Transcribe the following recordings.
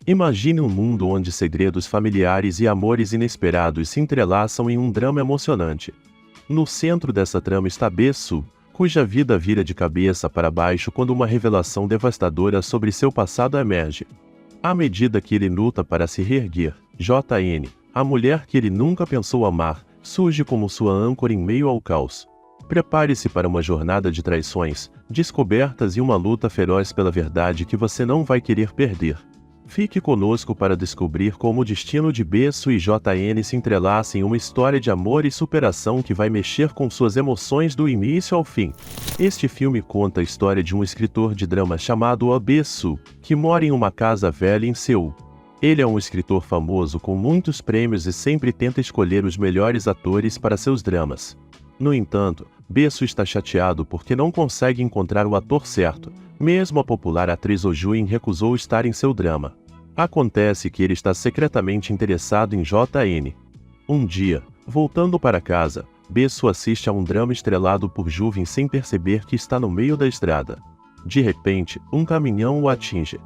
Imagine um mundo onde segredos familiares e amores inesperados se entrelaçam em um drama emocionante. No centro dessa trama está Bae-soo, cuja vida vira de cabeça para baixo quando uma revelação devastadora sobre seu passado emerge. À medida que ele luta para se reerguer, JN, a mulher que ele nunca pensou amar, surge como sua âncora em meio ao caos. Prepare-se para uma jornada de traições, descobertas e uma luta feroz pela verdade que você não vai querer perder. Fique conosco para descobrir como o destino de Bae-soo e JN se entrelaçam em uma história de amor e superação que vai mexer com suas emoções do início ao fim. Este filme conta a história de um escritor de drama chamado Bae-soo, que mora em uma casa velha em Seul. Ele é um escritor famoso com muitos prêmios e sempre tenta escolher os melhores atores para seus dramas. No entanto, Bae-soo está chateado porque não consegue encontrar o ator certo, mesmo a popular atriz Oh Joo-in recusou estar em seu drama. Acontece que ele está secretamente interessado em JN. Um dia, voltando para casa, Bae-soo assiste a um drama estrelado por Joo-in sem perceber que está no meio da estrada. De repente, um caminhão o atinge.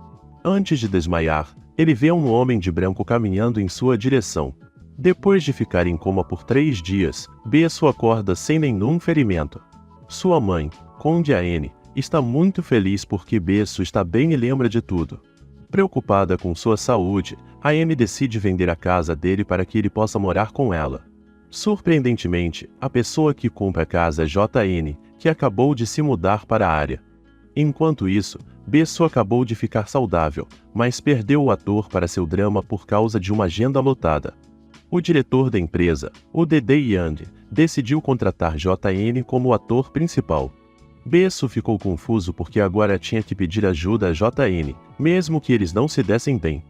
Antes de desmaiar, ele vê um homem de branco caminhando em sua direção. Depois de ficar em coma por 3 dias, Bae-soo acorda sem nenhum ferimento. Sua mãe, Conde An, está muito feliz porque Bae-soo está bem e lembra de tudo. Preocupada com sua saúde, An decide vender a casa dele para que ele possa morar com ela. Surpreendentemente, a pessoa que compra a casa é JN, que acabou de se mudar para a área. Enquanto isso, Bae-soo acabou de ficar saudável, mas perdeu o ator para seu drama por causa de uma agenda lotada. O diretor da empresa, o Dae Young, decidiu contratar JN como o ator principal. Bae-soo ficou confuso porque agora tinha que pedir ajuda a JN, mesmo que eles não se dessem bem.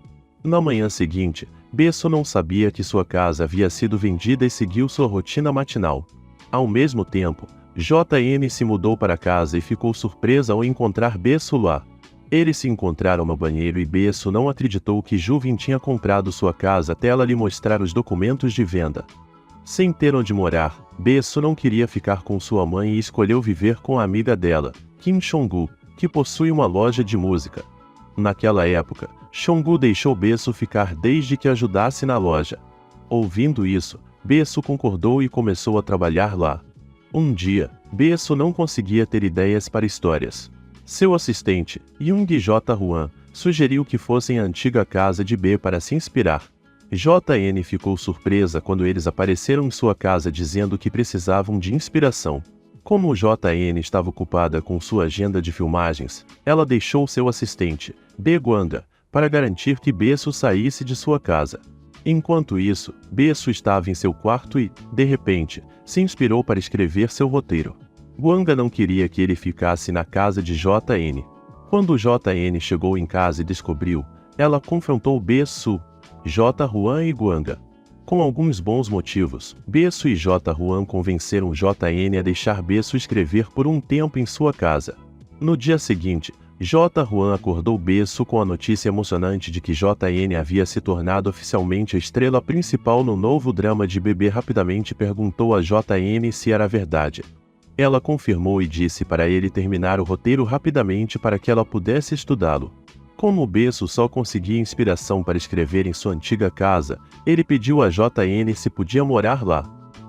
Na manhã seguinte, Bae-soo não sabia que sua casa havia sido vendida e seguiu sua rotina matinal. Ao mesmo tempo, JN se mudou para casa e ficou surpresa ao encontrar Bae-soo lá. Eles se encontraram no banheiro e Bae-soo não acreditou que Joo-in tinha comprado sua casa até ela lhe mostrar os documentos de venda. Sem ter onde morar, Bae-soo não queria ficar com sua mãe e escolheu viver com a amiga dela, Kim Chong-gu, que possui uma loja de música. Naquela época, Chong-gu deixou Bae-soo ficar desde que ajudasse na loja. Ouvindo isso, Bae-soo concordou e começou a trabalhar lá. Um dia, Bae-soo não conseguia ter ideias para histórias. Seu assistente, Young J-hwan, sugeriu que fossem à antiga casa de Bae para se inspirar. JN ficou surpresa quando eles apareceram em sua casa dizendo que precisavam de inspiração. Como JN estava ocupada com sua agenda de filmagens, ela deixou seu assistente, Bae Gwanga, para garantir que Bae-soo saísse de sua casa. Enquanto isso, Bae-soo estava em seu quarto e, de repente, se inspirou para escrever seu roteiro. Gwanga não queria que ele ficasse na casa de JN. Quando JN chegou em casa e descobriu, ela confrontou Bae-soo, J-hwan e Gwanga. Com alguns bons motivos, Bae-soo e J-hwan convenceram JN a deixar Bae-soo escrever por um tempo em sua casa. No dia seguinte, J-hwan acordou Bae-soo com a notícia emocionante de que JN havia se tornado oficialmente a estrela principal no novo drama de Bebê. Rapidamente perguntou a JN se era verdade. Ela confirmou e disse para ele terminar o roteiro rapidamente para que ela pudesse estudá-lo. Como Bae-soo só conseguia inspiração para escrever em sua antiga casa, ele pediu a JN se podia morar lá.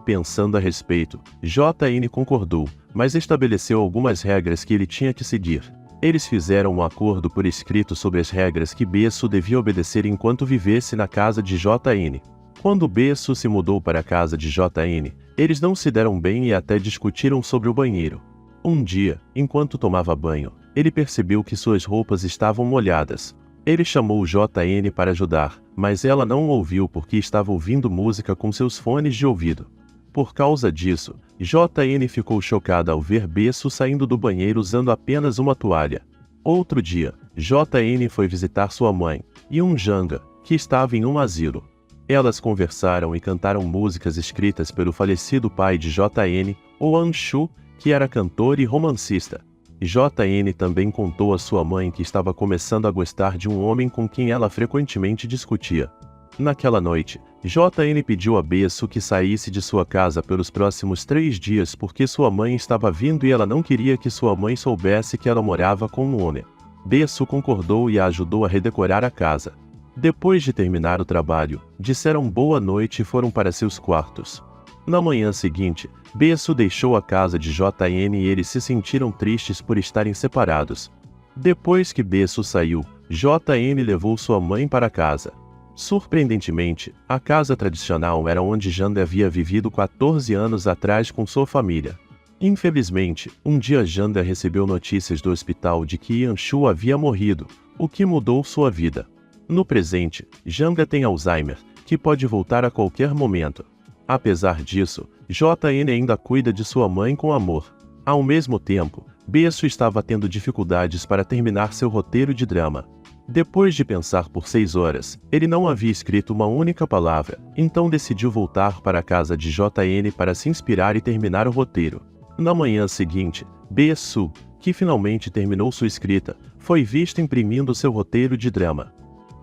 Pensando a respeito, JN concordou, mas estabeleceu algumas regras que ele tinha que seguir. Eles fizeram um acordo por escrito sobre as regras que Bae-soo devia obedecer enquanto vivesse na casa de JN. Quando Bae-soo se mudou para a casa de JN, eles não se deram bem e até discutiram sobre o banheiro. Um dia, enquanto tomava banho, ele percebeu que suas roupas estavam molhadas. Ele chamou JN para ajudar, mas ela não o ouviu porque estava ouvindo música com seus fones de ouvido. Por causa disso, JN ficou chocada ao ver Bae-soo saindo do banheiro usando apenas uma toalha. Outro dia, JN foi visitar sua mãe, Yoon-janga, que estava em um asilo. Elas conversaram e cantaram músicas escritas pelo falecido pai de JN, Oh An-soo, que era cantor e romancista. JN também contou à sua mãe que estava começando a gostar de um homem com quem ela frequentemente discutia. Naquela noite, JN pediu a Bae-soo que saísse de sua casa pelos próximos 3 dias porque sua mãe estava vindo e ela não queria que sua mãe soubesse que ela morava com um homem. Bae-soo concordou e a ajudou a redecorar a casa. Depois de terminar o trabalho, disseram boa noite e foram para seus quartos. Na manhã seguinte, Beço deixou a casa de JN e eles se sentiram tristes por estarem separados. Depois que Beço saiu, JN levou sua mãe para casa. Surpreendentemente, a casa tradicional era onde Janda havia vivido 14 anos atrás com sua família. Infelizmente, um dia Janda recebeu notícias do hospital de que Yanshu havia morrido, o que mudou sua vida. No presente, Janda tem Alzheimer, que pode voltar a qualquer momento. Apesar disso, JN ainda cuida de sua mãe com amor. Ao mesmo tempo, Beço estava tendo dificuldades para terminar seu roteiro de drama. Depois de pensar por 6 horas, ele não havia escrito uma única palavra, então decidiu voltar para a casa de JN para se inspirar e terminar o roteiro. Na manhã seguinte, Beço, que finalmente terminou sua escrita, foi visto imprimindo seu roteiro de drama.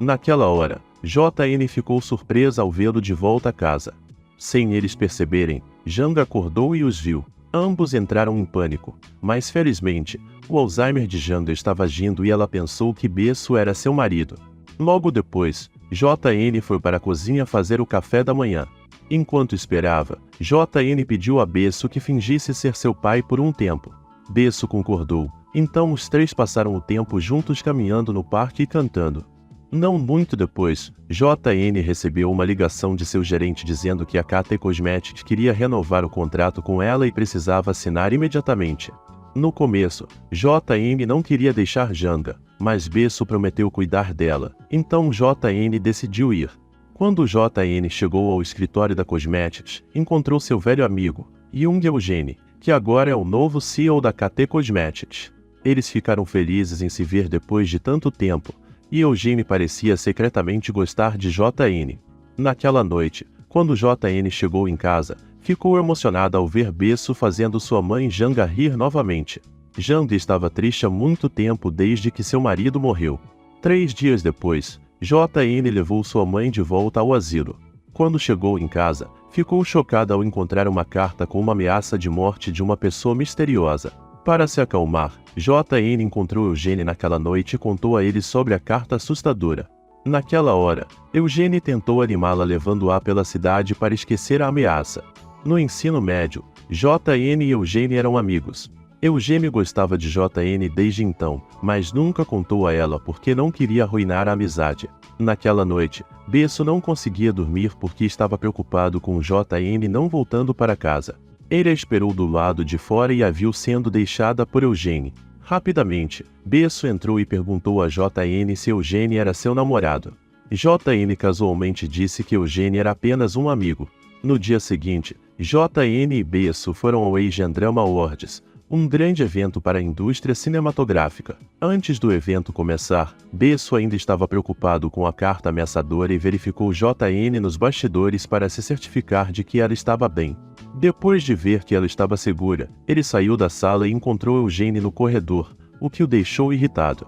Naquela hora, JN ficou surpresa ao vê-lo de volta a casa. Sem eles perceberem, Janga acordou e os viu. Ambos entraram em pânico, mas felizmente, o Alzheimer de Janga estava agindo e ela pensou que Beço era seu marido. Logo depois, JN foi para a cozinha fazer o café da manhã. Enquanto esperava, JN pediu a Beço que fingisse ser seu pai por um tempo. Beço concordou, então os três passaram o tempo juntos caminhando no parque e cantando. Não muito depois, JN recebeu uma ligação de seu gerente dizendo que a KT Cosmetics queria renovar o contrato com ela e precisava assinar imediatamente. No começo, JN não queria deixar Janga, mas Beço prometeu cuidar dela, então JN decidiu ir. Quando JN chegou ao escritório da Cosmetics, encontrou seu velho amigo, Jung Eugene, que agora é o novo CEO da KT Cosmetics. Eles ficaram felizes em se ver depois de tanto tempo, e Eugene parecia secretamente gostar de JN. Naquela noite, quando JN chegou em casa, ficou emocionada ao ver Beço fazendo sua mãe Janga rir novamente. Janga estava triste há muito tempo desde que seu marido morreu. 3 dias depois, JN levou sua mãe de volta ao asilo. Quando chegou em casa, ficou chocada ao encontrar uma carta com uma ameaça de morte de uma pessoa misteriosa. Para se acalmar, JN encontrou Eugene naquela noite e contou a ele sobre a carta assustadora. Naquela hora, Eugene tentou animá-la levando-a pela cidade para esquecer a ameaça. No ensino médio, JN e Eugene eram amigos. Eugene gostava de JN desde então, mas nunca contou a ela porque não queria arruinar a amizade. Naquela noite, Beço não conseguia dormir porque estava preocupado com JN não voltando para casa. Ele a esperou do lado de fora e a viu sendo deixada por Eugene. Rapidamente, Beço entrou e perguntou a JN se Eugene era seu namorado. JN casualmente disse que Eugene era apenas um amigo. No dia seguinte, JN e Beço foram ao Asian Drama Awards, um grande evento para a indústria cinematográfica. Antes do evento começar, Beço ainda estava preocupado com a carta ameaçadora e verificou JN nos bastidores para se certificar de que ela estava bem. Depois de ver que ela estava segura, ele saiu da sala e encontrou Eugene no corredor, o que o deixou irritado.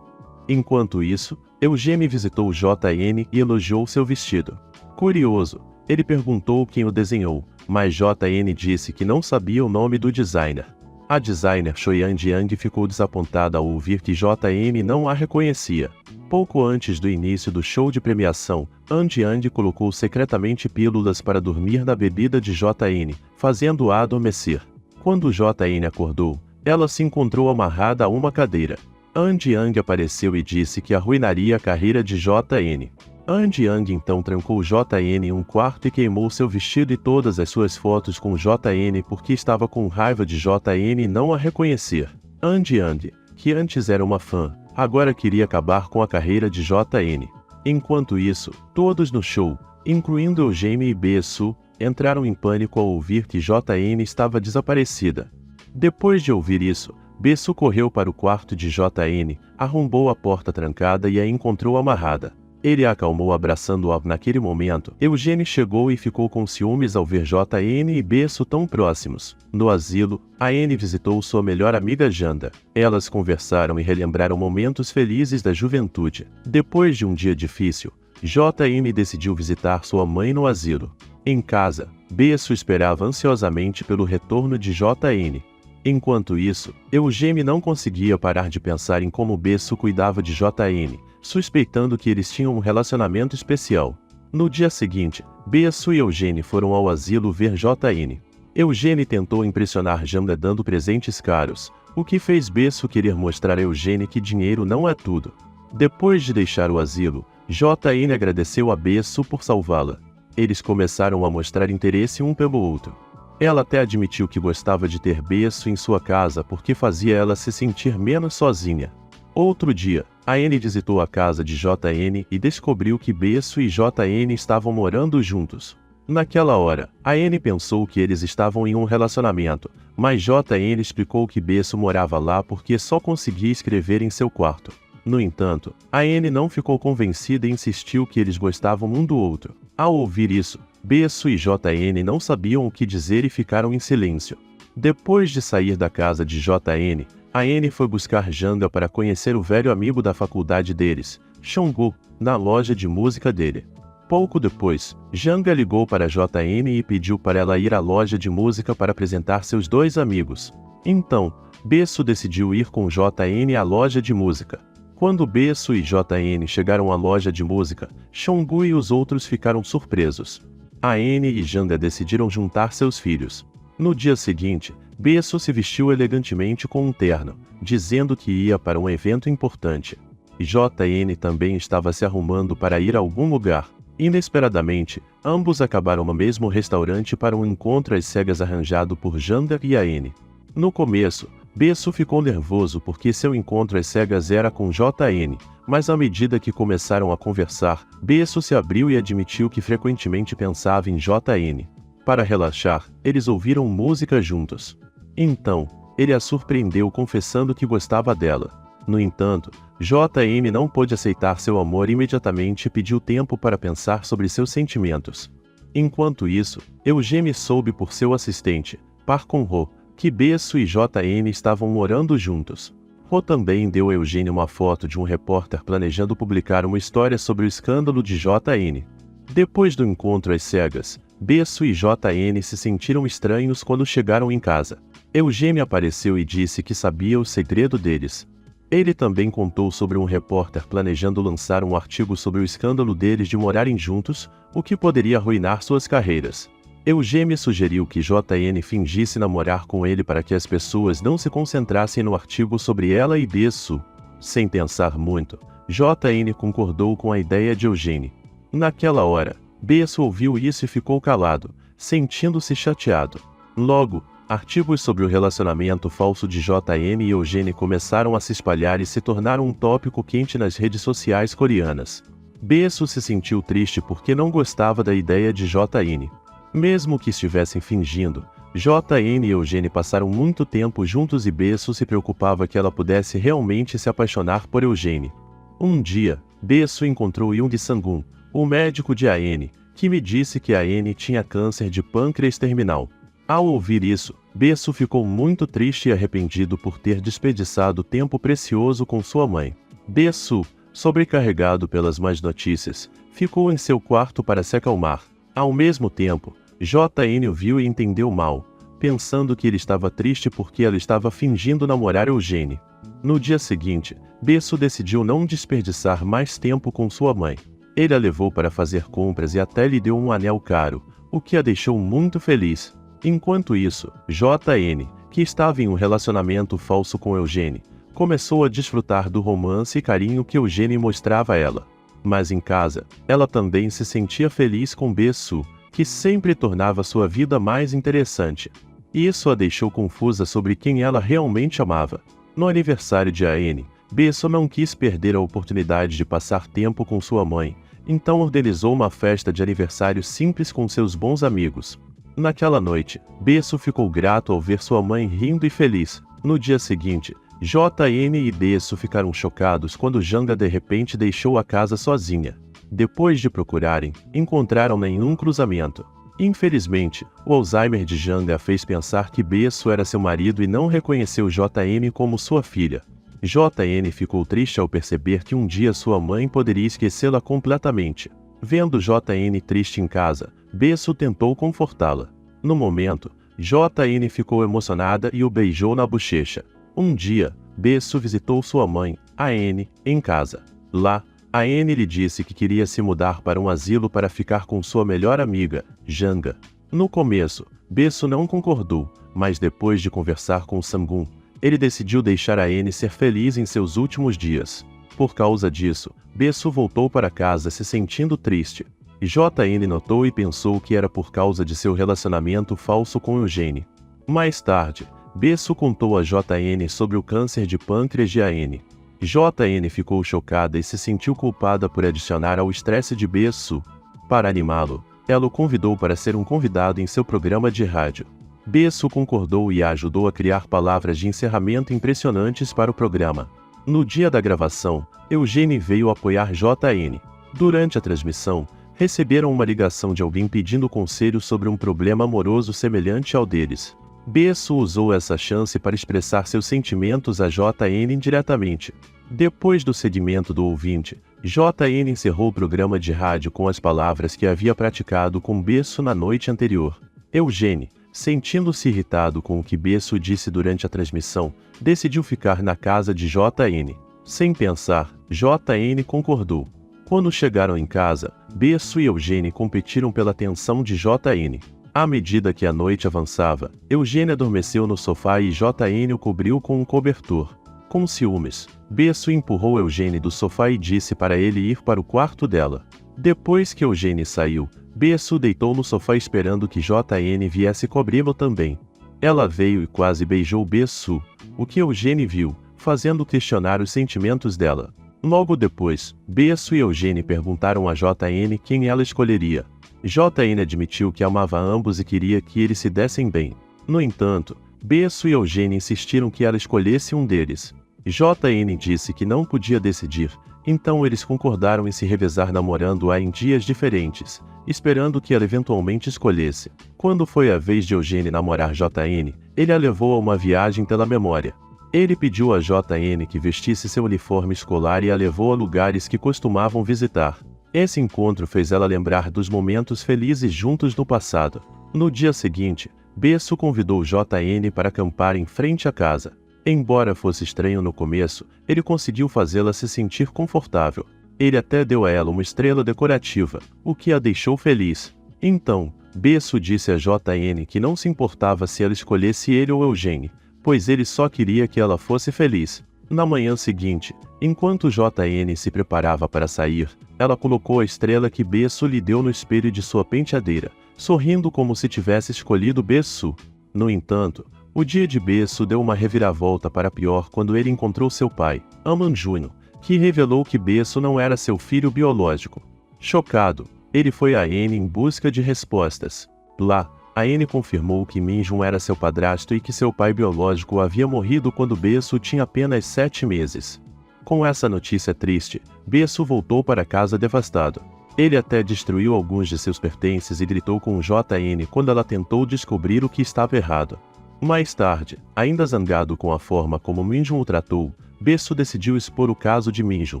Enquanto isso, Eugene visitou JN e elogiou seu vestido. Curioso, ele perguntou quem o desenhou, mas JN disse que não sabia o nome do designer. A designer Choyan Jiang ficou desapontada ao ouvir que JN não a reconhecia. Pouco antes do início do show de premiação, An Jiang colocou secretamente pílulas para dormir na bebida de JN, fazendo-a adormecer. Quando JN acordou, ela se encontrou amarrada a uma cadeira. An Jiang apareceu e disse que arruinaria a carreira de JN. An Jiang então trancou JN em um quarto e queimou seu vestido e todas as suas fotos com JN porque estava com raiva de JN não a reconhecer. An Jiang, que antes era uma fã, agora queria acabar com a carreira de JN. Enquanto isso, todos no show, incluindo Eugene e Beço, entraram em pânico ao ouvir que JN estava desaparecida. Depois de ouvir isso, Beço correu para o quarto de JN, arrombou a porta trancada e a encontrou amarrada. Ele a acalmou abraçando-a. Naquele momento, Eugene chegou e ficou com ciúmes ao ver JN e Beço tão próximos. No asilo, a N visitou sua melhor amiga Janda. Elas conversaram e relembraram momentos felizes da juventude. Depois de um dia difícil, JN decidiu visitar sua mãe no asilo. Em casa, Beço esperava ansiosamente pelo retorno de JN. Enquanto isso, Eugene não conseguia parar de pensar em como Beço cuidava de JN, suspeitando que eles tinham um relacionamento especial. No dia seguinte, Beço e Eugênio foram ao asilo ver JN. Eugênio tentou impressionar Janda dando presentes caros, o que fez Beço querer mostrar a Eugênio que dinheiro não é tudo. Depois de deixar o asilo, JN agradeceu a Beço por salvá-la. Eles começaram a mostrar interesse um pelo outro. Ela até admitiu que gostava de ter Beço em sua casa porque fazia ela se sentir menos sozinha. Outro dia, a Anne visitou a casa de JN e descobriu que Beço e JN estavam morando juntos. Naquela hora, a Anne pensou que eles estavam em um relacionamento, mas JN explicou que Beço morava lá porque só conseguia escrever em seu quarto. No entanto, a Anne não ficou convencida e insistiu que eles gostavam um do outro. Ao ouvir isso, Beço e JN não sabiam o que dizer e ficaram em silêncio. Depois de sair da casa de JN, a Anne foi buscar Janga para conhecer o velho amigo da faculdade deles, Chongu, na loja de música dele. Pouco depois, Janga ligou para JN e pediu para ela ir à loja de música para apresentar seus dois amigos. Então, Beço decidiu ir com JN à loja de música. Quando Beço e JN chegaram à loja de música, Chongu e os outros ficaram surpresos. A Anne e Janga decidiram juntar seus filhos. No dia seguinte, Beço se vestiu elegantemente com um terno, dizendo que ia para um evento importante. JN também estava se arrumando para ir a algum lugar. Inesperadamente, ambos acabaram no mesmo restaurante para um encontro às cegas arranjado por Janga e a Anne. No começo, Beço ficou nervoso porque seu encontro às cegas era com JN, mas à medida que começaram a conversar, Beço se abriu e admitiu que frequentemente pensava em JN. Para relaxar, eles ouviram música juntos. Então, ele a surpreendeu confessando que gostava dela. No entanto, JN não pôde aceitar seu amor imediatamente e pediu tempo para pensar sobre seus sentimentos. Enquanto isso, Eugênio soube por seu assistente, Park Kun-ho, que Beço e JN estavam morando juntos. Ho também deu a Eugênio uma foto de um repórter planejando publicar uma história sobre o escândalo de JN. Depois do encontro às cegas, Beço e JN se sentiram estranhos quando chegaram em casa. Eugênio apareceu e disse que sabia o segredo deles. Ele também contou sobre um repórter planejando lançar um artigo sobre o escândalo deles de morarem juntos, o que poderia arruinar suas carreiras. Eugênio sugeriu que JN fingisse namorar com ele para que as pessoas não se concentrassem no artigo sobre ela e Beço. Sem pensar muito, JN concordou com a ideia de Eugênio. Naquela hora, Beço ouviu isso e ficou calado, sentindo-se chateado. Logo, artigos sobre o relacionamento falso de JN e Eugênio começaram a se espalhar e se tornaram um tópico quente nas redes sociais coreanas. Beço se sentiu triste porque não gostava da ideia de JN. Mesmo que estivessem fingindo, JN e Eugênio passaram muito tempo juntos e Beço se preocupava que ela pudesse realmente se apaixonar por Eugênio. Um dia, Beço encontrou Young Sang-gun, o médico de Anne, que me disse que Anne tinha câncer de pâncreas terminal. Ao ouvir isso, Beço ficou muito triste e arrependido por ter desperdiçado tempo precioso com sua mãe. Beço, sobrecarregado pelas más notícias, ficou em seu quarto para se acalmar. Ao mesmo tempo, JN o viu e entendeu mal, pensando que ele estava triste porque ela estava fingindo namorar Eugênio. No dia seguinte, Beço decidiu não desperdiçar mais tempo com sua mãe. Ele a levou para fazer compras e até lhe deu um anel caro, o que a deixou muito feliz. Enquanto isso, JN, que estava em um relacionamento falso com Eugênio, começou a desfrutar do romance e carinho que Eugênio mostrava a ela. Mas em casa, ela também se sentia feliz com Beço, que sempre tornava sua vida mais interessante. Isso a deixou confusa sobre quem ela realmente amava. No aniversário de Anne, Beço não quis perder a oportunidade de passar tempo com sua mãe, então organizou uma festa de aniversário simples com seus bons amigos. Naquela noite, Beço ficou grato ao ver sua mãe rindo e feliz. No dia seguinte, JN e Beço ficaram chocados quando Janga de repente deixou a casa sozinha. Depois de procurarem, encontraram-na em um cruzamento. Infelizmente, o Alzheimer de Janga a fez pensar que Beço era seu marido e não reconheceu JN como sua filha. JN ficou triste ao perceber que um dia sua mãe poderia esquecê-la completamente. Vendo JN triste em casa, Beço tentou confortá-la. No momento, JN ficou emocionada e o beijou na bochecha. Um dia, Beço visitou sua mãe, Anne, em casa. Lá, A Anne lhe disse que queria se mudar para um asilo para ficar com sua melhor amiga, Janga. No começo, Besu não concordou, mas depois de conversar com Sang-gun, ele decidiu deixar a Anne ser feliz em seus últimos dias. Por causa disso, Besu voltou para casa se sentindo triste. JN notou e pensou que era por causa de seu relacionamento falso com Eugene. Mais tarde, Besu contou a JN sobre o câncer de pâncreas de Anne. JN ficou chocada e se sentiu culpada por adicionar ao estresse de Besu. Para animá-lo, ela o convidou para ser um convidado em seu programa de rádio. Besu concordou e a ajudou a criar palavras de encerramento impressionantes para o programa. No dia da gravação, Eugene veio apoiar JN. Durante a transmissão, receberam uma ligação de alguém pedindo conselho sobre um problema amoroso semelhante ao deles. Besu usou essa chance para expressar seus sentimentos a JN indiretamente. Depois do segmento do ouvinte, JN encerrou o programa de rádio com as palavras que havia praticado com Besu na noite anterior. Eugene, sentindo-se irritado com o que Besu disse durante a transmissão, decidiu ficar na casa de JN. Sem pensar, JN concordou. Quando chegaram em casa, Besu e Eugene competiram pela atenção de JN. À medida que a noite avançava, Eugene adormeceu no sofá e JN o cobriu com um cobertor. Com ciúmes, Besu empurrou Eugene do sofá e disse para ele ir para o quarto dela. Depois que Eugene saiu, Besu deitou no sofá esperando que JN viesse cobri-lo também. Ela veio e quase beijou Besu, o que Eugene viu, fazendo questionar os sentimentos dela. Logo depois, Besu e Eugene perguntaram a JN quem ela escolheria. JN admitiu que amava ambos e queria que eles se dessem bem. No entanto, Besu e Eugene insistiram que ela escolhesse um deles. JN disse que não podia decidir, então eles concordaram em se revezar namorando-a em dias diferentes, esperando que ela eventualmente escolhesse. Quando foi a vez de Eugene namorar JN, ele a levou a uma viagem pela memória. Ele pediu a JN que vestisse seu uniforme escolar e a levou a lugares que costumavam visitar. Esse encontro fez ela lembrar dos momentos felizes juntos no passado. No dia seguinte, Besu convidou JN para acampar em frente à casa. Embora fosse estranho no começo, ele conseguiu fazê-la se sentir confortável. Ele até deu a ela uma estrela decorativa, o que a deixou feliz. Então, Besu disse a JN que não se importava se ela escolhesse ele ou Eugene, pois ele só queria que ela fosse feliz. Na manhã seguinte, enquanto JN se preparava para sair, ela colocou a estrela que Besu lhe deu no espelho de sua penteadeira, sorrindo como se tivesse escolhido Besu. No entanto, o dia de Besu deu uma reviravolta para pior quando ele encontrou seu pai, Aman Jr., que revelou que Besu não era seu filho biológico. Chocado, ele foi a Anne em busca de respostas. Lá, a Anne confirmou que Minjun era seu padrasto e que seu pai biológico havia morrido quando Besu tinha apenas 7 meses. Com essa notícia triste, Besu voltou para casa devastado. Ele até destruiu alguns de seus pertences e gritou com JN quando ela tentou descobrir o que estava errado. Mais tarde, ainda zangado com a forma como Minjun o tratou, Besu decidiu expor o caso de Minjun.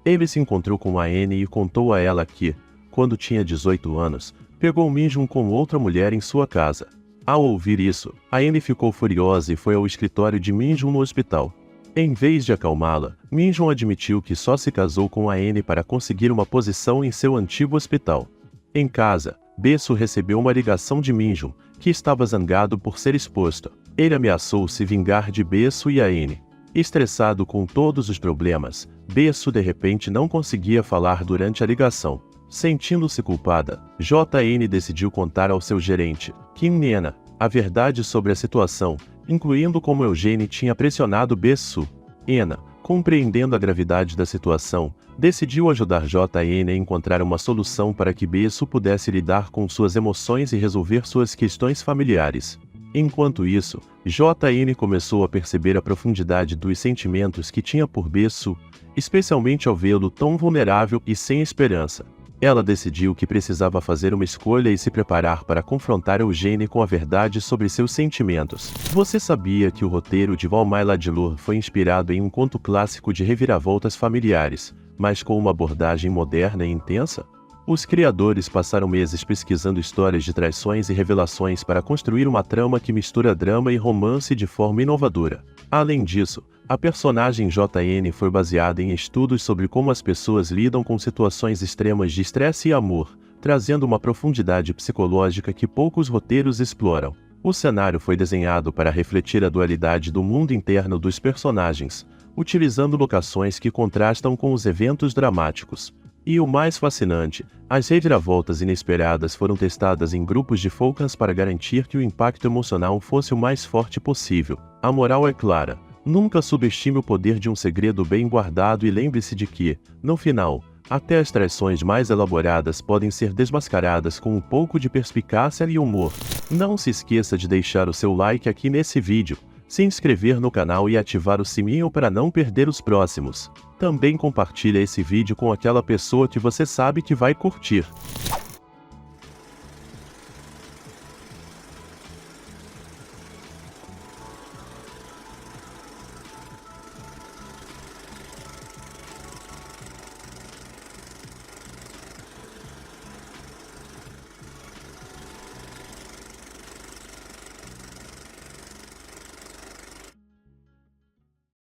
Ele se encontrou com a Anne e contou a ela que, quando tinha 18 anos, pegou Minjun com outra mulher em sua casa. Ao ouvir isso, a Anne ficou furiosa e foi ao escritório de Minjun no hospital. Em vez de acalmá-la, Minjun admitiu que só se casou com a Anne para conseguir uma posição em seu antigo hospital. Em casa, Besu recebeu uma ligação de Minjun, que estava zangado por ser exposto. Ele ameaçou se vingar de Besu e a Anne. Estressado com todos os problemas, Besu de repente não conseguia falar durante a ligação. Sentindo-se culpada, JN decidiu contar ao seu gerente, Kim Nena, a verdade sobre a situação, incluindo como Eugene tinha pressionado Besu. Ena, compreendendo a gravidade da situação, decidiu ajudar JN a encontrar uma solução para que Besu pudesse lidar com suas emoções e resolver suas questões familiares. Enquanto isso, JN começou a perceber a profundidade dos sentimentos que tinha por Besu, especialmente ao vê-lo tão vulnerável e sem esperança. Ela decidiu que precisava fazer uma escolha e se preparar para confrontar Eugene com a verdade sobre seus sentimentos. Você sabia que o roteiro de Valmae Ladilur foi inspirado em um conto clássico de reviravoltas familiares, mas com uma abordagem moderna e intensa? Os criadores passaram meses pesquisando histórias de traições e revelações para construir uma trama que mistura drama e romance de forma inovadora. Além disso, a personagem JN foi baseada em estudos sobre como as pessoas lidam com situações extremas de estresse e amor, trazendo uma profundidade psicológica que poucos roteiros exploram. O cenário foi desenhado para refletir a dualidade do mundo interno dos personagens, utilizando locações que contrastam com os eventos dramáticos. E o mais fascinante, as reviravoltas inesperadas foram testadas em grupos de focus para garantir que o impacto emocional fosse o mais forte possível. A moral é clara: nunca subestime o poder de um segredo bem guardado e lembre-se de que, no final, até as traições mais elaboradas podem ser desmascaradas com um pouco de perspicácia e humor. Não se esqueça de deixar o seu like aqui nesse vídeo, se inscrever no canal e ativar o sininho para não perder os próximos. Também compartilhe esse vídeo com aquela pessoa que você sabe que vai curtir.